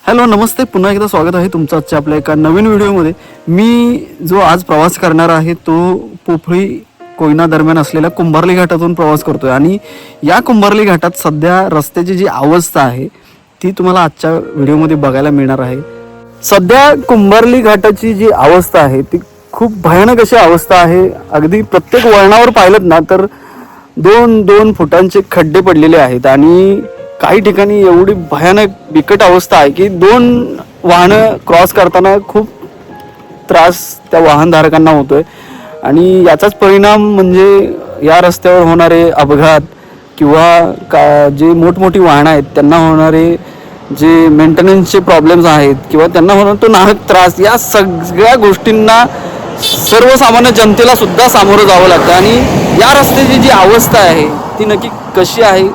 Hello नमस्ते, पुन्हा एकदा स्वागत आहे तुमचं आजच्या आपल्या एका नवीन व्हिडिओमध्ये. मी जो आज प्रवास करणार आहे तो पोफळी कोयना दरम्यान असलेल्या कुंभारली घाटातून प्रवास करतोय. आणि या कुंभारली घाटात सध्या रस्त्याची जी अवस्था आहे ती तुम्हाला आजच्या व्हिडिओमध्ये बघायला मिळणार आहे. सध्या कुंभारली घाटाची जी अवस्था आहे ती खूप भयानक अशी अवस्था आहे. अगदी प्रत्येक वळणावर पाहिलं ना तर 2-2 फुटांचे खड्डे पडलेले आहेत आणि काही ठिकाणी एवढी भयानक बिकट अवस्था आहे की 2 वाहनं क्रॉस करताना खूप त्रास त्या वाहनधारकांना होतोय. आणि याचाच परिणाम म्हणजे या रस्त्यावर होणारे अपघात किंवा जे मोठमोठी वाहनं आहेत त्यांना होणारे जे मेंटेनन्सचे प्रॉब्लेम्स आहेत किंवा त्यांना होणार तो नाहक त्रास, या सगळ्या गोष्टींना सर्वसामान्य जनतेला सुद्धा सामोरं जावं लागतं. आणि या रस्त्याची जी अवस्था आहे ती नक्की कशी आहे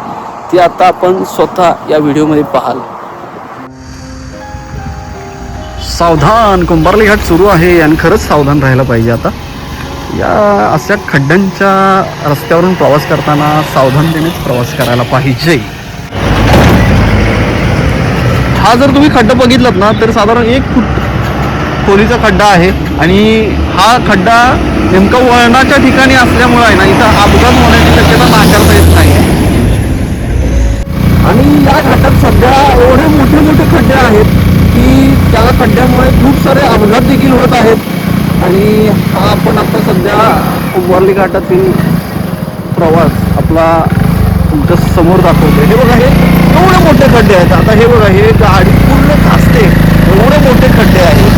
ती आता आपण स्वतः या व्हिडिओमध्ये पाहाल. सावधान, कुंभारली घाट सुरू आहे आणि खरंच सावधान राहायला पाहिजे. आता या अशा खड्ड्यांच्या रस्त्यावरून प्रवास करताना सावधानतेनेच प्रवास करायला पाहिजे. हा जर तुम्ही खड्डा बघितलात ना तर साधारण 1 फूट खोलीचा खड्डा आहे आणि हा खड्डा नेमका वळणाच्या ठिकाणी असल्यामुळे आहे ना इथं अपघात होण्याची शक्यता नाकारता येत नाही. आणि या घाटात सध्या एवढे मोठे मोठे खड्डे आहेत की त्या खड्ड्यामुळे खूप सारे अपघात देखील होत आहेत. आणि हा आपण आता सध्या कुंभारली घाटातील प्रवास आपला तुमच्या समोर दाखवतो. हे बघा, हे एवढे मोठे खड्डे आहेत. आता हे बघा, हे गाडी पूर्ण घासते एवढे मोठे खड्डे आहेत.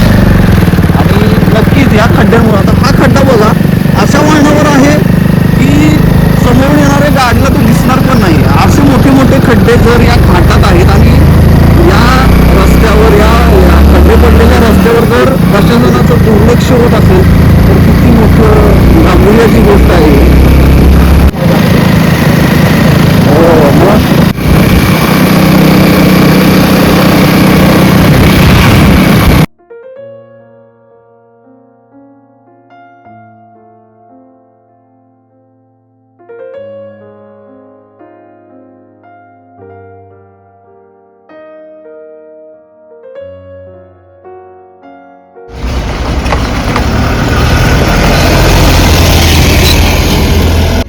आणि नक्कीच या खड्ड्यामुळे आता हा खड्डा बघा अशा वळणावर आहे की समोरून येणाऱ्या गाडीला तो दिसणार पण नाही. असे मोठे मोठे खड्डे जर या घाटात आहेत आणि या रस्त्यावर या खड्डे पडलेल्या रस्त्यावर जर प्रशासनाचं दुर्लक्ष होत असेल तर किती मोठं गांभीर्याची गोष्ट आहे.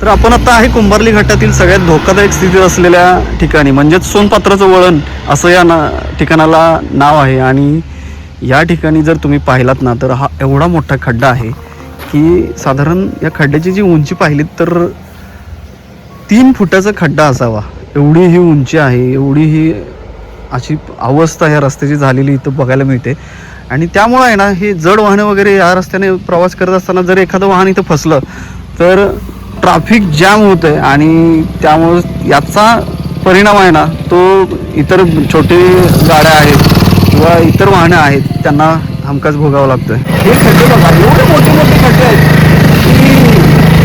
तर आपण आता आहे कुंभारली घाटातील सगळ्यात धोकादायक स्थितीत असलेल्या ठिकाणी, म्हणजेच सोनपात्राचं वळण असं या ठिकाणाला नाव आहे. आणि या ठिकाणी जर तुम्ही पाहिलात ना तर हा एवढा मोठा खड्डा आहे की साधारण या खड्ड्याची जी उंची पाहिलीत तर 3 फुटाचा खड्डा असावा, एवढी ही उंची आहे. एवढी ही अशी अवस्था या रस्त्याची झालेली इथं बघायला मिळते. आणि त्यामुळे आहे ना हे जड वाहनं वगैरे या रस्त्याने प्रवास करत असताना जर एखादं वाहन इथं फसलं तर ट्रॅफिक जॅम होतं आहे. आणि त्यामुळे याचा परिणाम आहे ना तो इतर छोटे गाड्या आहेत किंवा इतर वाहनं आहेत त्यांना हमखास भोगावं लागतं. हे खड्डे बघा, एवढे मोठे मोठे खड्डे आहेत की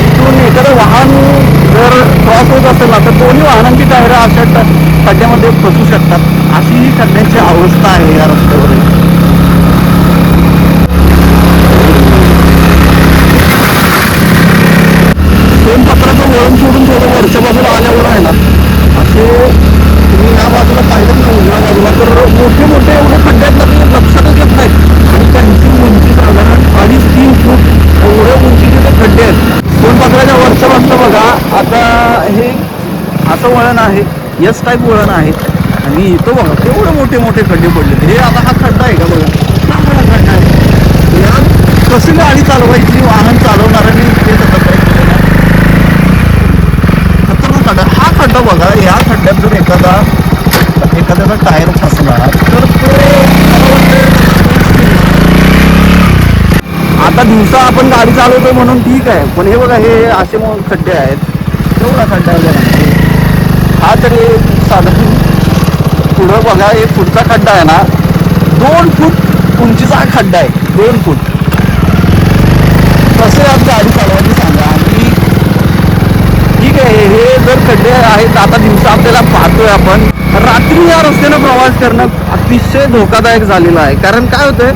इथून एखादं वाहन जर क्रॉस होत असेल ना तर दोन्ही वाहनांची टायरं अशा खड्ड्यामध्ये फसू शकतात. अशी ही खड्ड्याची अवस्था आहे या रस्त्यावर. सोनपात्राचं वळण सोडून थोडं वरच्या बाजूला आल्यावर आहे ना असे तुम्ही या बाजूला पाहिलं ना उजव्या बाजूला तर मोठे मोठे एवढे खड्डे आहेत ना लक्षातच येत नाहीत. आणि त्यांची उंची साधारण 2.5-3 फूट एवढे उंचीचे ते खड्डे आहेत. सोनपात्राच्या वरच्या बाजूला बघा आता हे असं वळण आहे, एस टाईप वळण आहे. आणि इथं बघा एवढे मोठे मोठे खड्डे पडले. हे आता हा खड्डा आहे का बघा, हा मोठा खड्डा आहे. यात कशी गाडी चालवायची वाहन चालवणाऱ्यांनी ते हा खड्डा बघा. या खड्ड्यात जर एखाद्याचा टायर फसला तर आता दिवसा आपण गाडी चालवतो म्हणून ठीक आहे, पण हे बघा हे असे खड्डे आहेत. एवढा खड्डा आहे हा तरी साधारण पुढं बघा. हे पुढचा खड्डा आहे ना 2 फूट उंचीचा हा खड्डा आहे. 2 फूट कसे आज गाडी चालवायची सांगा. आणि ठीक आहे, हे जर खड्डे आहेत आता दिवसा आपल्याला पाहतोय आपण, रात्री या रस्त्यानं प्रवास करणं अतिशय धोकादायक झालेलं आहे. कारण काय होतंय,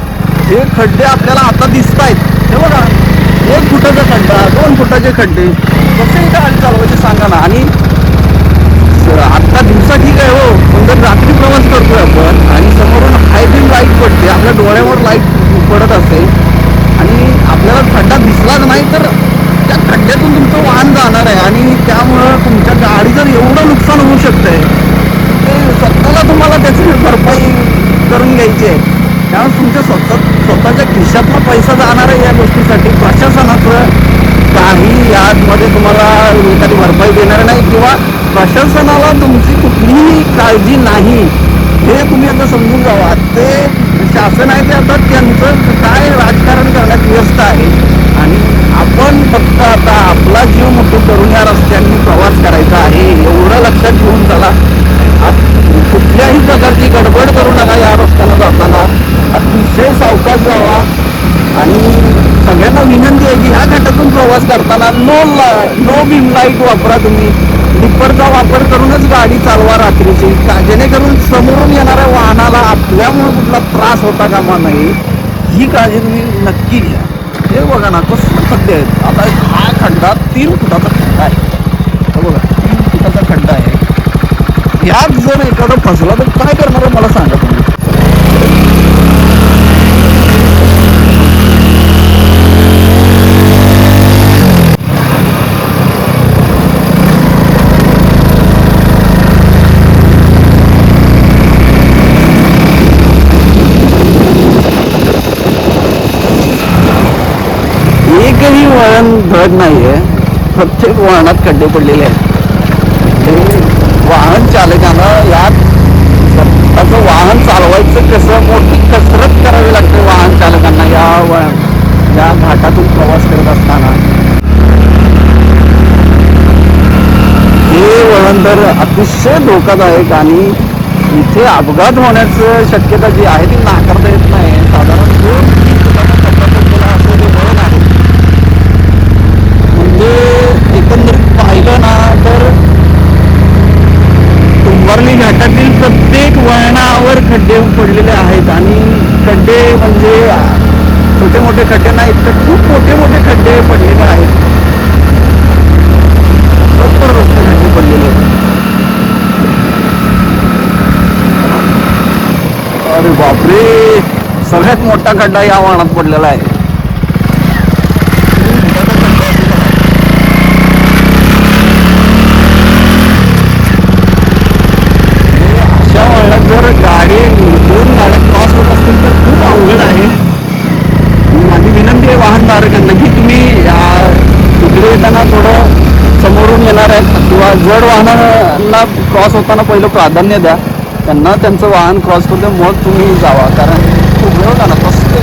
हे खड्डे आपल्याला आता दिसत आहेत. हे बघा 1 फुटाचा खड्डा, 2 फुटाचे खड्डे, कसे गाडी चालवायचे सांगा ना. आणि आता दिवसा ठीक आहे हो, पण जर रात्री प्रवास करतोय आपण आणि समोरून स्वतःच्या खिशातला पैसा जाणार आहे या गोष्टीसाठी, प्रशासनाचं काही यामध्ये तुम्हाला एखादी भरपाई देणार नाही किंवा प्रशासनाला तुमची कुठलीही काळजी नाही, हे तुम्ही आता समजून जावा. ते शासन आहे ते आता त्यांचं काय राजकारण करण्यात व्यस्त आहे आणि आपण फक्त आता आपला जीव मोठे करून या रस्त्यांनी प्रवास करायचा आहे एवढं लक्षात घेऊन चला. कुठल्याही प्रकारची गडबड करू नका या रस्त्यानं जाताना, अतिशय सावकाश जावा. आणि सगळ्यांना विनंती आहे की ह्या घाटातून प्रवास करताना नो बीम लाईट वापरा. तुम्ही डिप्परचा वापर करूनच गाडी चालवा रात्रीची, जेणेकरून समोरून येणाऱ्या वाहनाला आपल्यामुळे कुठला त्रास होता कामा नये, ही काळजी तुम्ही नक्की घ्या. हे बघा ना कसं खड्डे आहेत. आता हा खड्डा 3 फुटाचा खड्डा आहे, बघा 3 फुटाचा खड्डा आहे. यात जर एखादा फसला तर काय करणार आहे मला सांगा तुम्ही. एकही वळण धड नाहीये, प्रत्येक वळणात खड्डे पडलेले आहेत. वाहन चालकांना यात स्वतःचं वाहन चालवायचं कसं मोठी कसरत करावी लागते वाहन चालकांना या घाटातून प्रवास करत असताना. हे वळण तर अतिशय धोकादायक आणि इथे अपघात होण्याचं शक्यता जी आहे ती नाकारता येत नाही. साधारण 2-3 फुटाचा असं जे वळण आहे, म्हणजे एकंदरीत पाहिलं ना तर कुंभारली घाटातील प्रत्येक वळणावर खड्डे पडलेले आहेत. आणि खड्डे म्हणजे छोटे मोठे खड्डे नाहीत तर खूप मोठे मोठे खड्डे पडलेले आहेत. भरपूर रस्ते खड्डे पडलेले आहेत. अरे बापरे, सगळ्यात मोठा खड्डा या वळणात पडलेला आहे. जर गाडी 2 गाड्या क्रॉस होत असतील तर खूप अवघड आहे. माझी विनंती आहे वाहनधारकांना की तुम्ही इकडे येताना थोडं समोरून येणार आहेत किंवा जड वाहनांना क्रॉस होताना पहिलं प्राधान्य द्या. त्यांना त्यांचं वाहन क्रॉस करू द्या, मग तुम्ही जावा. कारण खूप वेळ होता ना कसं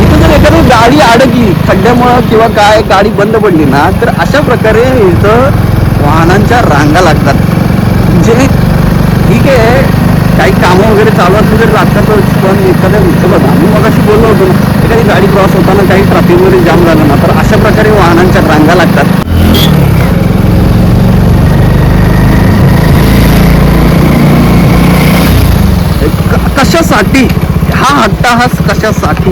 इथं जर एखादी गाडी अडकली खड्ड्यामुळं किंवा काय गाडी बंद पडली ना तर अशा प्रकारे इथं वाहनांच्या रांगा लागतात. म्हणजे ठीक आहे काही कामं वगैरे चालू असली तरी लागतातच, पण एखाद्या बघा मी मगाशी बोललो होतो ना, एखादी गाडी क्रॉस होताना काही ट्रॅफिक वगैरे जाम झालं ना तर अशा प्रकारे वाहनांच्या रांगा लागतात. कशासाठी हा अट्टाहास कशासाठी?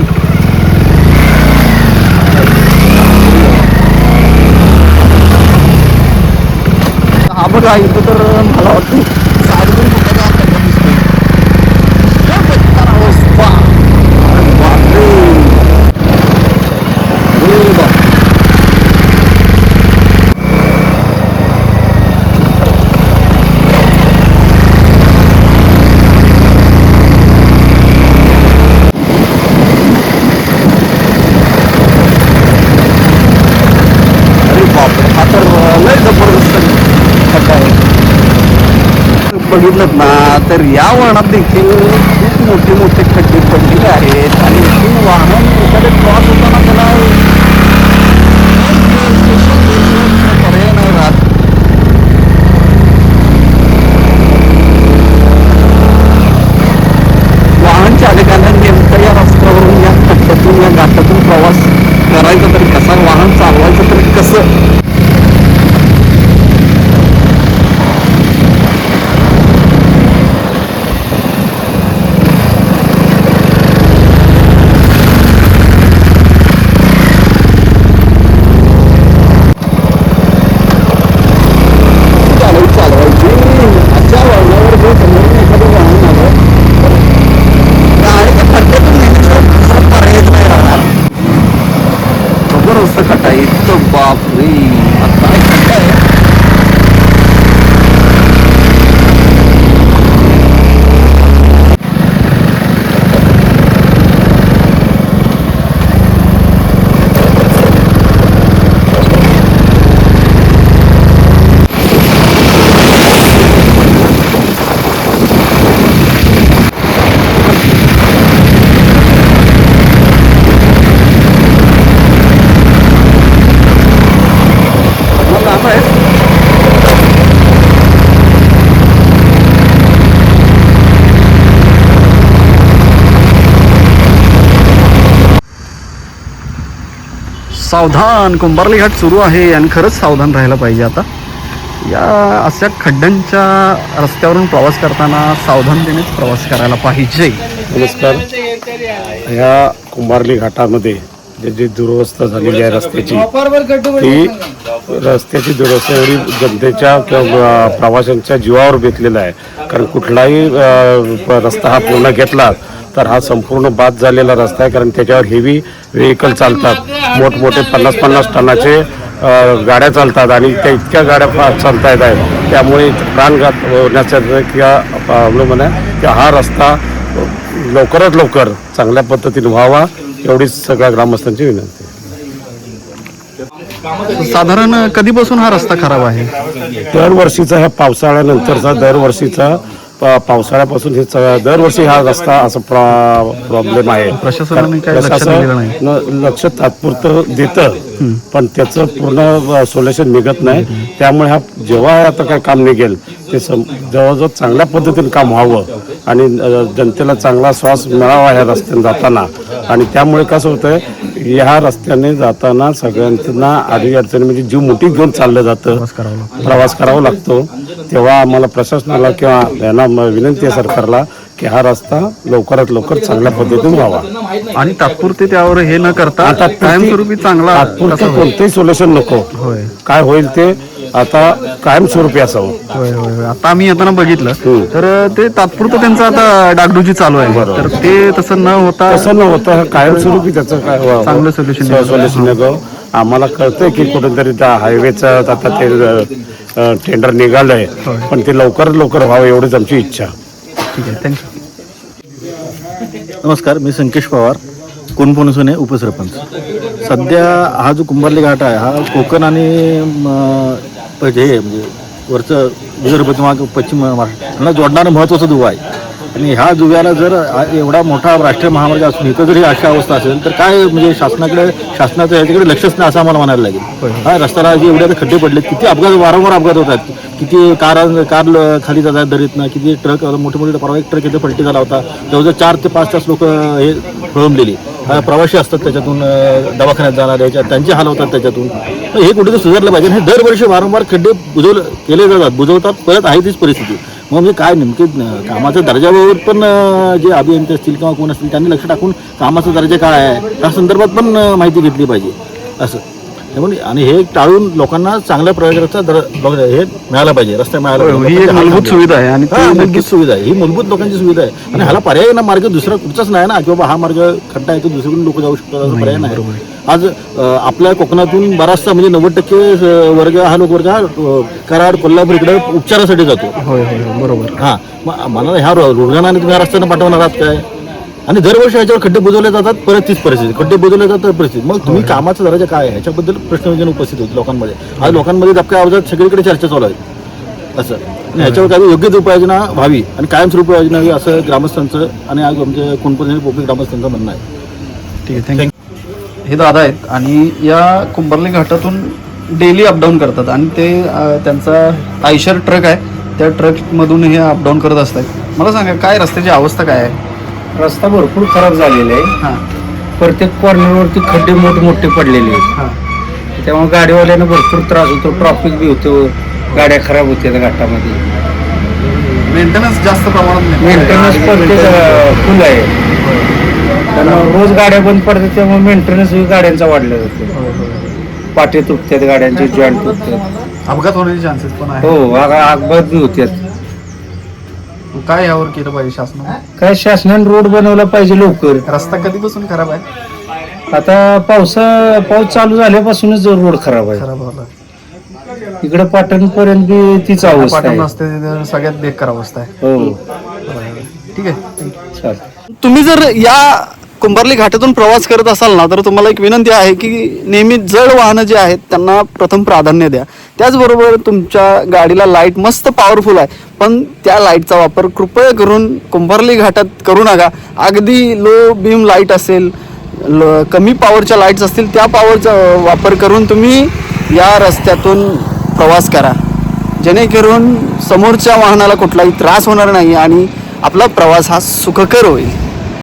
हा बघा इथं तर मला वाटतं 7 फुटाचा खड्डा दिसतोय. अवस्था बापरे, हा तर लय जबरदस्त खड्डा आहे. बघितलं ना तर या वळणात देखील खूप मोठे मोठे खड्डे पडलेले आहेत आणि इथून वाहन एखादे क्रॉस होताना त्याला पर्याय नाही राहत. वाहन चालकांना नेमकं या रस्त्यावरून या खड्ड्यातून या घाटातून प्रवास करायचा तरी कसा, वाहन चालवायचं तरी कसं, सावधान, कुंभारली घाट सुरू आहे आणि खरंच सावधान राहायला पाहिजे. आता या अशा खड्ड्यांच्या रस्त्यावरून प्रवास करताना सावधानतेनेच प्रवास करायला पाहिजे. नमस्कार. ह्या कुंभारली घाटामध्ये जी दुरवस्था झालेली आहे रस्त्याची, ती रस्त्याची दुरवस्था एवढी जनतेच्या किंवा प्रवाशांच्या जीवावर बेतलेला आहे. कारण कुठलाही रस्ता हा पूर्ण घेतला तर हा संपूर्ण बाद झालेला रस्ता आहे. कारण त्याच्यावर हेवी व्हेकल चालतात, मोठमोठे 50-50 टनाचे गाड्या चालतात आणि त्या इतक्या गाड्या चालता येत आहेत. त्यामुळे प्राणघात होण्याचा किंवा प्रॉब्लेम आहे की हा रस्ता लवकरात लवकर चांगल्या पद्धतीने व्हावा एवढीच सगळ्या ग्रामस्थांची विनंती. साधारण कधीपासून हा रस्ता खराब आहे? दरवर्षीचा ह्या पावसाळ्यानंतरचा दरवर्षीचा पावसाळ्यापासून हे दरवर्षी हा रस्ता असा प्रॉब्लेम आहे. प्रशासनाने काय लक्ष दिलेलं नाही. लक्ष तात्पुरतं देतं पण त्याचं पूर्ण सोल्युशन निघत नाही. त्यामुळे हा जेव्हा आता काय काम निघेल ते जवळजवळ चांगल्या पद्धतीने काम व्हावं आणि जनतेला चांगला श्वास मिळावा ह्या रस्त्याने जाताना. आणि त्यामुळे कसं होतं, ह्या रस्त्याने जाताना सगळ्यांना अडचणी म्हणजे जीव मुठीत घेऊन चाललं जातं, प्रवास करावा लागतो. तेव्हा आम्हाला प्रशासनाला किंवा यांना विनंती आहे सरकारला की हा रस्ता लवकरात लवकर चांगल्या पद्धतीने व्हावा आणि तात्पुरते त्यावर हे न करता कायमस्वरूपी चांगला तात्पुरतं कोणतंही सोल्युशन नको. काय होईल ते आता कायमस्वरूपी असावं. होय होय होय. आता आम्ही येताना बघितलं तर ते तात्पुरतं त्यांचं आता डागडुजी चालू आहे. तर ते तसं न होता कायमस्वरूपी त्याचं काय चांगलं सोल्युशन नको. आम्हाला कळतंय की कुठेतरी त्या हायवेचं आता ते टेंडर निघालंय पण ते लवकरात लवकर व्हावं एवढीच आमची इच्छा. ठीक आहे, थँक्यू. नमस्कार, मी संकेश पवार, कोणपोनसुने उपसरपंच. सध्या हा जो कुंभारली घाट आहे हा कोकण आणि हे म्हणजे वरचं विदर्भ किंवा पश्चिम महाराष्ट्र यांना जोडणारा महत्त्वाचा दुवा आहे. आणि ह्या दुव्याला जर एवढा मोठा राष्ट्रीय महामार्ग असून इथं जर ही अशा अवस्था असेल तर काय म्हणजे शासनाचं याच्याकडे लक्षच नाही असं आम्हाला म्हणायला लागेल. हा रस्त्याला जे एवढे खड्डे पडले, किती अपघात वारंवार अपघात होतात, किती कार खाली जातात दरीतनं, किती ट्रक मोठे मोठे परवा एक ट्रक इथे पलटी झाला होता. जवळजवळ 4 ते 5 तास लोक हे खोळंबलेली प्रवासी असतात त्याच्यातून दवाखान्यात जाणार याच्यात त्यांचे हाल होतात त्याच्यातून. हे कुठेतरी सुधारलं पाहिजे. हे दरवर्षी वारंवार खड्डे बुजवतात परत आहे तीच परिस्थिती. मग म्हणजे काय नेमके कामाच्या दर्जावर पण जे अभियंते असतील किंवा कोण असतील त्यांनी लक्ष टाकून कामाचा दर्जा काय आहे त्या संदर्भात पण माहिती घेतली पाहिजे असं. त्यामुळे आणि हे टाळून लोकांना चांगल्या प्रकारचा हे मिळाला पाहिजे, रस्ता मिळाला पाहिजे. ही एक मूलभूत सुविधा आहे आणि मूलभूत सुविधा आहे, ही मूलभूत लोकांची सुविधा आहे. आणि ह्याला पर्याय ना मार्ग दुसरा कुठचाच नाही ना की बाबा हा मार्ग खड्डा आहे तो दुसरीकडून लोक जाऊ शकतात असं पर्याय नाही. आज आपल्या कोकणातून बराचसा म्हणजे 90% वर्ग हा लोकवर्ग हा कराड कोल्हापूर इकडे उपचारासाठी जातो. बरोबर. हां, मग मला ह्या रुग्णांना तुम्ही रस्त्यानं पाठवणार आहात काय? आणि दरवर्षी ह्याच्यावर खड्डे बुजवले जातात, परत तीच परिस्थिती, खड्डे बुजवले जातात परिस्थिती. मग तुम्ही कामाचा दर्जा काय आहे ह्याच्याबद्दल प्रश्न उपस्थित होते लोकांमध्ये. आज लोकांमध्ये दबक्या आवाजात सगळीकडे चर्चा चालू आहे असं. आणि ह्याच्यावर काही योग्य उपाययोजना व्हावी आणि कायमस्वरूपी उपाययोजना व्हावी असं ग्रामस्थांचं आणि आज आमच्या कोणकोणत्या पोपी ग्रामस्थांचं म्हणणं आहे. ठीक आहे, थँक्यू. हे दादा आहेत आणि या कुंभारली घाटातून डेली अपडाऊन करतात आणि ते त्यांचा आयशर ट्रक आहे, त्या ट्रकमधून हे अपडाऊन करत असतात. मला सांगा काय रस्त्याची अवस्था काय आहे? रस्ता भरपूर खराब झालेला आहे. हां प्रत्येक कॉर्नरवरती खड्डे मोठमोठे पडलेले आहेत. हां. त्यामुळे गाडीवाल्यांना भरपूर त्रास होतो, ट्रॅफिक बी होतो, गाड्या खराब होत्या त्या घाटामध्ये. मेंटेनन्स जास्त प्रमाणात नाही. मेंटेनन्स प्रत्येक फुल आहे. त्यामुळे रोज गाड्या बंद पडतात त्यामुळे मेंटेनन्स गाड्यांचा वाढला जातो. पाटे तुटतात गाड्यांचे, जॉईंट तुटतात, अपघात होण्याचे चान्सेस पण आहे. हो अपघात बी होतात. काय यावर केलं पाहिजे शासनाने? काय शासनाने रोड बनवला पाहिजे लवकर. रस्ता कधीपासून खराब आहे? आता पाऊस चालू झाल्यापासूनच रोड खराब आहे. खराब झाला. इकडे पाटणपर्यंत बी तीच अवस्था पाटण आहे. रस्ते सगळ्यात बेकार अवस्था आहे. हो ठीक आहे. चालेल. तुम्ही जर या कुंभारली घाटातून प्रवास करत असाल ना तर तुम्हाला एक विनंती आहे की नेहमी जड वाहनं जे आहेत त्यांना प्रथम प्राधान्य द्या. त्याचबरोबर तुमच्या गाडीला लाईट मस्त पॉवरफुल आहे पण त्या लाईटचा वापर कृपया करून कुंभारली घाटात करू नका. अगदी लो बीम लाईट असेल, कमी पॉवरच्या लाईट्स असतील त्या पॉवरचा वापर करून तुम्ही या रस्त्यातून प्रवास करा जेणेकरून समोरच्या वाहनाला कुठलाही त्रास होणार नाही आणि आपला प्रवास हा सुखकर होईल.